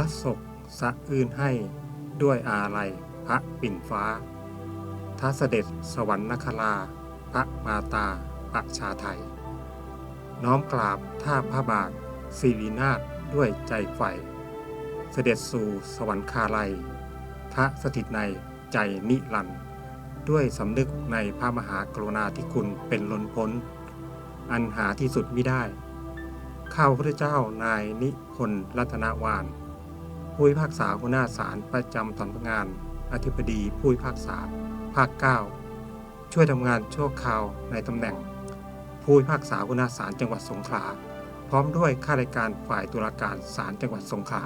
ระศกสะอื้นให้ด้วยอาลัยพระปิ่นฟ้าท้าเสด็จสวรรคราพระมาตาประชาไทยน้อมกราบท่าพระบาทศิรินาถด้วยใจใฝ่เสด็จสู่สวรรคาลัยพระสถิตในใจนิรันดร์ด้วยสำนึกในพระมหากรุณาธิคุณเป็นล้นพ้นอันหาที่สุดมิได้ข้าพระเจ้านายนิพนธ์รัตนวานผู้พิพากษาหัวหน้าศาลประจำสำนักงานอธิบดีผู้พิพากษาภาค 9 ช่วยทำงานชั่วคราวในตำแหน่งผู้พิพากษาหัวหน้าศาลจังหวัดสงขลาพร้อมด้วยข้าราชการฝ่ายตุลาการศาลจังหวัดสงขลา